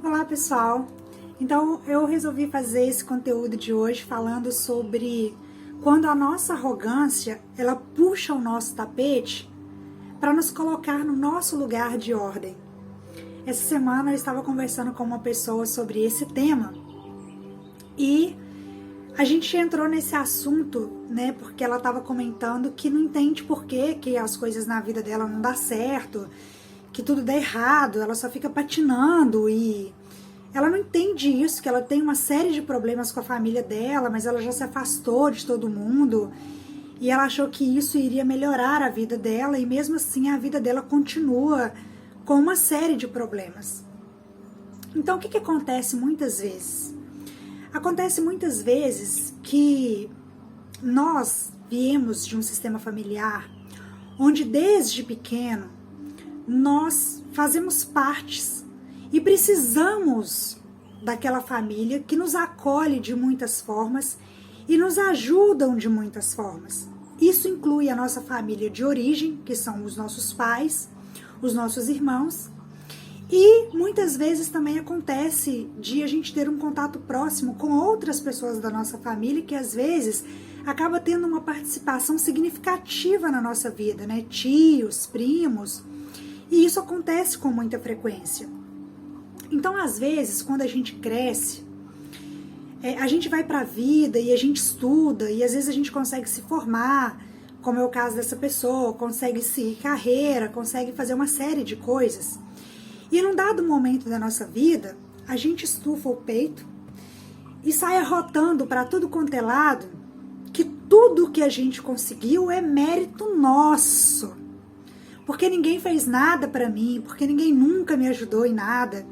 Olá pessoal, então eu resolvi fazer esse conteúdo de hoje falando sobre quando a nossa arrogância ela puxa o nosso tapete para nos colocar no nosso lugar de ordem. Essa semana eu estava conversando com uma pessoa sobre esse tema e a gente entrou nesse assunto, né, porque ela estava comentando que não entende por que as coisas na vida dela não dá certo, que tudo dá errado, ela só fica patinando e ela não entende isso, que ela tem uma série de problemas com a família dela, mas ela já se afastou de todo mundo e ela achou que isso iria melhorar a vida dela e mesmo assim a vida dela continua com uma série de problemas. Então o que acontece muitas vezes? Acontece muitas vezes que nós viemos de um sistema familiar onde desde pequeno nós fazemos partes e precisamos daquela família que nos acolhe de muitas formas e nos ajudam de muitas formas. Isso inclui a nossa família de origem, que são os nossos pais, os nossos irmãos, e muitas vezes também acontece de a gente ter um contato próximo com outras pessoas da nossa família que às vezes acaba tendo uma participação significativa na nossa vida, né? Tios, primos, e isso acontece com muita frequência. Então, às vezes, quando a gente cresce, a gente vai para a vida e a gente estuda e às vezes a gente consegue se formar, como é o caso dessa pessoa, consegue seguir carreira, consegue fazer uma série de coisas. E num dado momento da nossa vida, a gente estufa o peito e sai arrotando para tudo quanto é lado que tudo que a gente conseguiu é mérito nosso. Porque ninguém fez nada para mim, porque ninguém nunca me ajudou em nada.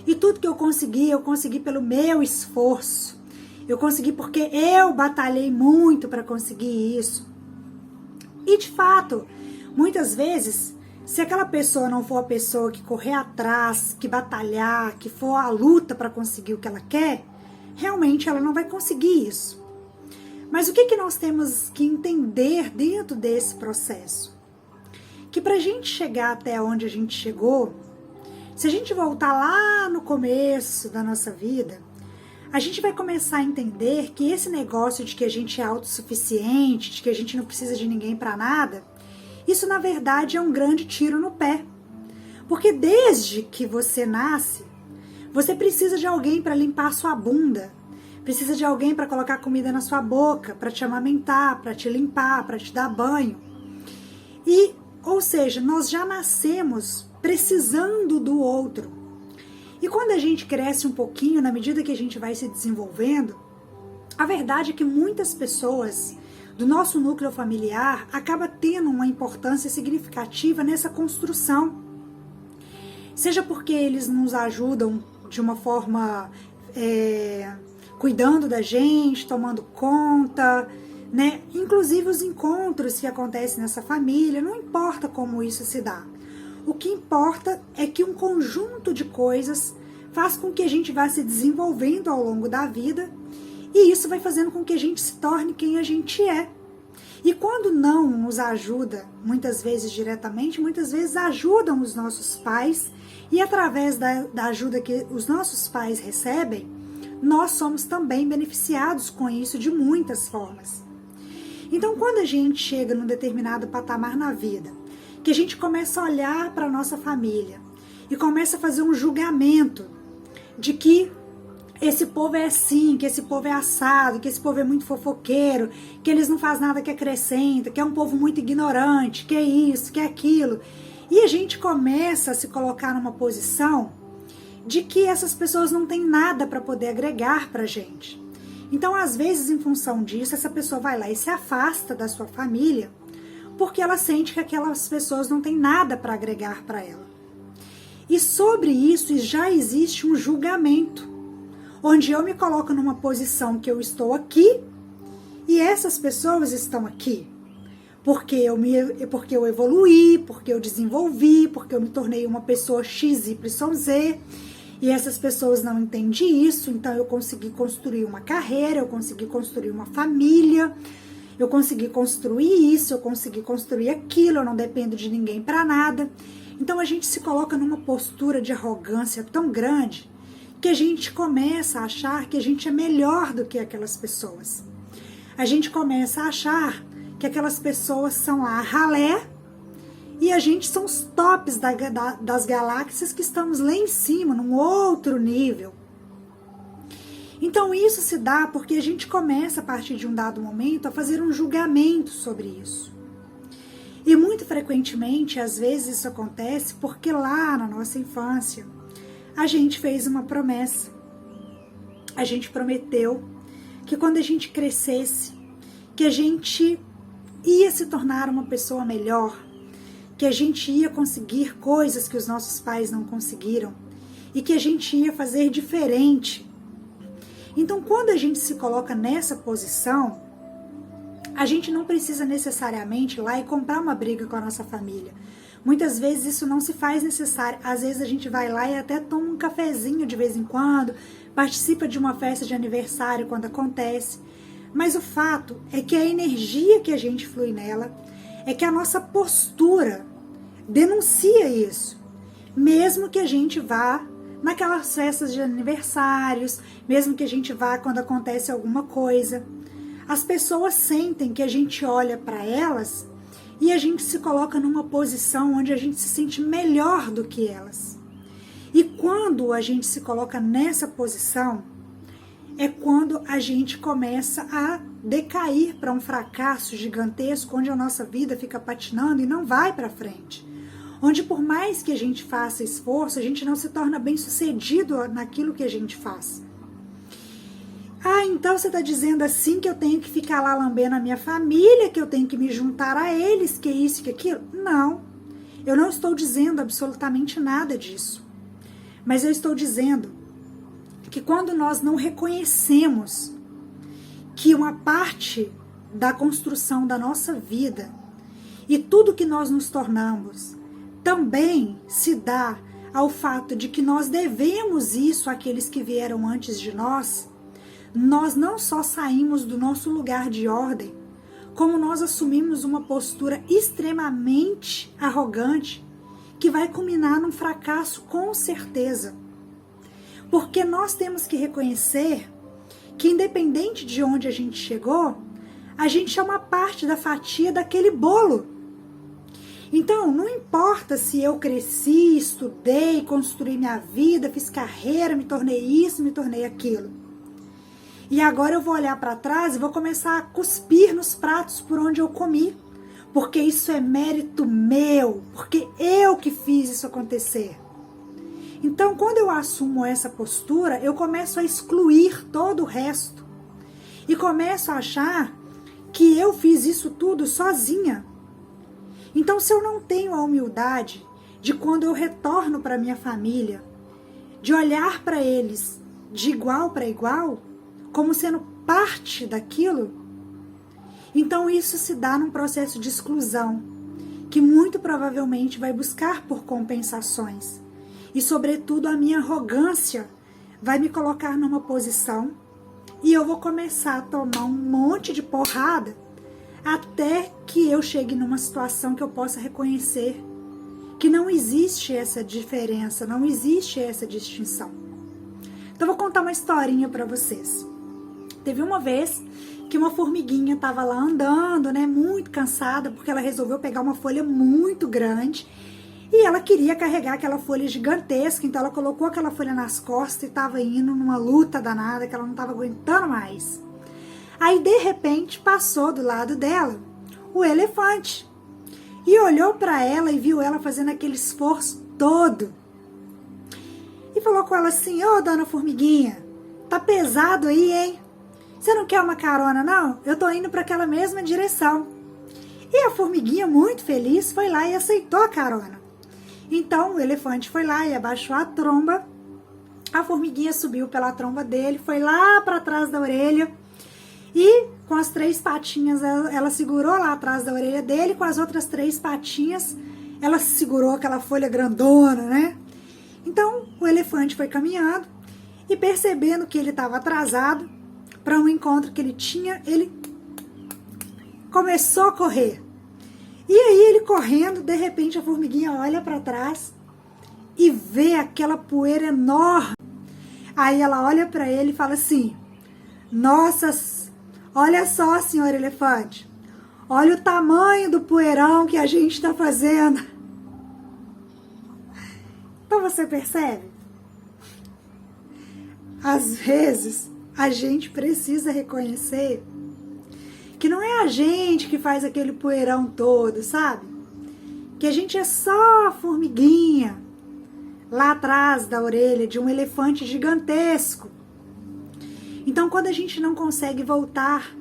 E tudo que eu consegui pelo meu esforço. Eu consegui porque eu batalhei muito para conseguir isso. E de fato, muitas vezes, se aquela pessoa não for a pessoa que correr atrás, que batalhar, que for a luta para conseguir o que ela quer, realmente ela não vai conseguir isso. Mas o que nós temos que entender dentro desse processo? Que para a gente chegar até onde a gente chegou, se a gente voltar lá no começo da nossa vida, a gente vai começar a entender que esse negócio de que a gente é autossuficiente, de que a gente não precisa de ninguém para nada, isso na verdade é um grande tiro no pé. Porque desde que você nasce, você precisa de alguém para limpar sua bunda, precisa de alguém para colocar comida na sua boca, para te amamentar, para te limpar, para te dar banho. Ou seja, nós já nascemos precisando do outro. E quando a gente cresce um pouquinho, na medida que a gente vai se desenvolvendo, a verdade é que muitas pessoas do nosso núcleo familiar acabam tendo uma importância significativa nessa construção. Seja porque eles nos ajudam de uma forma cuidando da gente, tomando conta, né? Inclusive os encontros que acontecem nessa família, não importa como isso se dá. O que importa é que um conjunto de coisas faz com que a gente vá se desenvolvendo ao longo da vida e isso vai fazendo com que a gente se torne quem a gente é. E quando não nos ajuda, muitas vezes diretamente, muitas vezes ajudam os nossos pais e através da ajuda que os nossos pais recebem, nós somos também beneficiados com isso de muitas formas. Então, quando a gente chega num determinado patamar na vida, que a gente começa a olhar para a nossa família e começa a fazer um julgamento de que esse povo é assim, que esse povo é assado, que esse povo é muito fofoqueiro, que eles não fazem nada que acrescenta, que é um povo muito ignorante, que é isso, que é aquilo. E a gente começa a se colocar numa posição de que essas pessoas não têm nada para poder agregar para a gente. Então, às vezes, em função disso, essa pessoa vai lá e se afasta da sua família porque ela sente que aquelas pessoas não têm nada para agregar para ela. E sobre isso já existe um julgamento, onde eu me coloco numa posição que eu estou aqui e essas pessoas estão aqui. Porque eu evoluí, porque eu desenvolvi, porque eu me tornei uma pessoa XYZ. E essas pessoas não entendem isso, então eu consegui construir uma carreira, eu consegui construir uma família, eu consegui construir isso, eu consegui construir aquilo, eu não dependo de ninguém para nada. Então a gente se coloca numa postura de arrogância tão grande que a gente começa a achar que a gente é melhor do que aquelas pessoas. A gente começa a achar que aquelas pessoas são a ralé e a gente são os tops das galáxias que estamos lá em cima, num outro nível. Então isso se dá porque a gente começa, a partir de um dado momento, a fazer um julgamento sobre isso. E muito frequentemente, às vezes isso acontece porque lá na nossa infância, a gente fez uma promessa. A gente prometeu que quando a gente crescesse, que a gente ia se tornar uma pessoa melhor, que a gente ia conseguir coisas que os nossos pais não conseguiram e que a gente ia fazer diferente. Então, quando a gente se coloca nessa posição, a gente não precisa necessariamente ir lá e comprar uma briga com a nossa família. Muitas vezes isso não se faz necessário. Às vezes a gente vai lá e até toma um cafezinho de vez em quando, participa de uma festa de aniversário quando acontece. Mas o fato é que a energia que a gente flui nela, é que a nossa postura denuncia isso. Mesmo que a gente vá naquelas festas de aniversários, mesmo que a gente vá quando acontece alguma coisa, as pessoas sentem que a gente olha para elas e a gente se coloca numa posição onde a gente se sente melhor do que elas. E quando a gente se coloca nessa posição, é quando a gente começa a decair para um fracasso gigantesco, onde a nossa vida fica patinando e não vai para frente. Onde por mais que a gente faça esforço, a gente não se torna bem sucedido naquilo que a gente faz. Ah, então você está dizendo assim que eu tenho que ficar lá lambendo a minha família, que eu tenho que me juntar a eles, que isso, que aquilo? Não, eu não estou dizendo absolutamente nada disso. Mas eu estou dizendo que quando nós não reconhecemos que uma parte da construção da nossa vida e tudo que nós nos tornamos também se dá ao fato de que nós devemos isso àqueles que vieram antes de nós, nós não só saímos do nosso lugar de ordem, como nós assumimos uma postura extremamente arrogante que vai culminar num fracasso com certeza. Porque nós temos que reconhecer que independente de onde a gente chegou, a gente é uma parte da fatia daquele bolo. Então, não importa se eu cresci, estudei, construí minha vida, fiz carreira, me tornei isso, me tornei aquilo. E agora eu vou olhar para trás e vou começar a cuspir nos pratos por onde eu comi. Porque isso é mérito meu, porque eu que fiz isso acontecer. Então, quando eu assumo essa postura, eu começo a excluir todo o resto. E começo a achar que eu fiz isso tudo sozinha. Então, se eu não tenho a humildade de quando eu retorno para minha família, de olhar para eles de igual para igual, como sendo parte daquilo, então isso se dá num processo de exclusão, que muito provavelmente vai buscar por compensações. E, sobretudo, a minha arrogância vai me colocar numa posição e eu vou começar a tomar um monte de porrada até que eu chegue numa situação que eu possa reconhecer que não existe essa diferença, não existe essa distinção. Então, eu vou contar uma historinha para vocês. Teve uma vez que uma formiguinha estava lá andando, né, muito cansada, porque ela resolveu pegar uma folha muito grande e ela queria carregar aquela folha gigantesca, então ela colocou aquela folha nas costas e estava indo numa luta danada que ela não estava aguentando mais. Aí, de repente, passou do lado dela o elefante e olhou para ela e viu ela fazendo aquele esforço todo. E falou com ela assim: ô, dona formiguinha, tá pesado aí, hein? Você não quer uma carona, não? Eu tô indo para aquela mesma direção. E a formiguinha, muito feliz, foi lá e aceitou a carona. Então, o elefante foi lá e abaixou a tromba. A formiguinha subiu pela tromba dele, foi lá para trás da orelha. E com as 3 patinhas, ela segurou lá atrás da orelha dele. Com as outras 3 patinhas, ela segurou aquela folha grandona, né? Então, o elefante foi caminhando e, percebendo que ele estava atrasado para um encontro que ele tinha, ele começou a correr. E aí, ele correndo, de repente a formiguinha olha para trás e vê aquela poeira enorme. Aí ela olha para ele e fala assim: nossa, olha só, senhor elefante, olha o tamanho do poeirão que a gente está fazendo. Então você percebe? Às vezes a gente precisa reconhecer que não é a gente que faz aquele poeirão todo, sabe? Que a gente é só a formiguinha lá atrás da orelha de um elefante gigantesco. Então, quando a gente não consegue voltar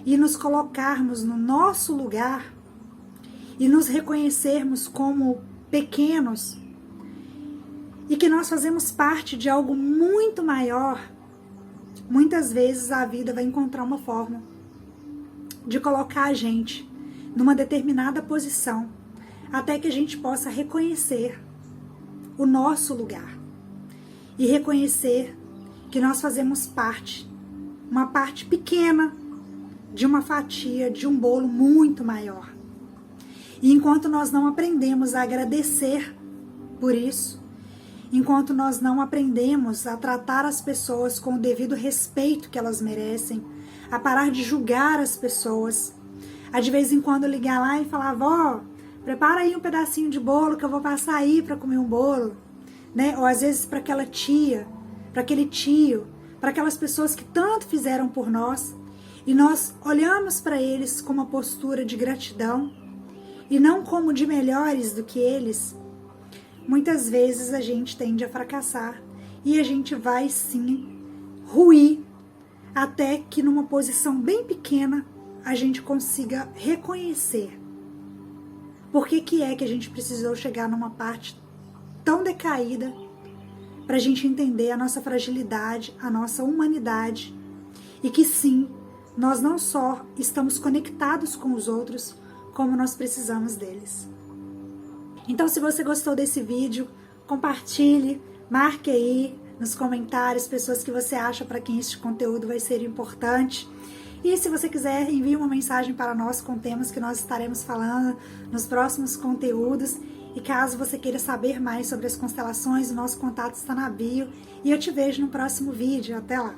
e nos colocarmos no nosso lugar e nos reconhecermos como pequenos e que nós fazemos parte de algo muito maior, muitas vezes a vida vai encontrar uma forma de colocar a gente numa determinada posição até que a gente possa reconhecer o nosso lugar e reconhecer que nós fazemos parte, uma parte pequena de uma fatia, de um bolo muito maior. E enquanto nós não aprendemos a agradecer por isso, enquanto nós não aprendemos a tratar as pessoas com o devido respeito que elas merecem, a parar de julgar as pessoas, a de vez em quando ligar lá e falar: vó, prepara aí um pedacinho de bolo que eu vou passar aí para comer um bolo, né? Ou às vezes para aquela tia, para aquele tio, para aquelas pessoas que tanto fizeram por nós e nós olhamos para eles com uma postura de gratidão e não como de melhores do que eles. Muitas vezes a gente tende a fracassar e a gente vai sim ruir até que numa posição bem pequena a gente consiga reconhecer por que é que a gente precisou chegar numa parte tão decaída para a gente entender a nossa fragilidade, a nossa humanidade e que sim, nós não só estamos conectados com os outros, como nós precisamos deles. Então, se você gostou desse vídeo, compartilhe, marque aí nos comentários pessoas que você acha para quem este conteúdo vai ser importante. E se você quiser, envie uma mensagem para nós com temas que nós estaremos falando nos próximos conteúdos. E caso você queira saber mais sobre as constelações, o nosso contato está na bio. E eu te vejo no próximo vídeo. Até lá!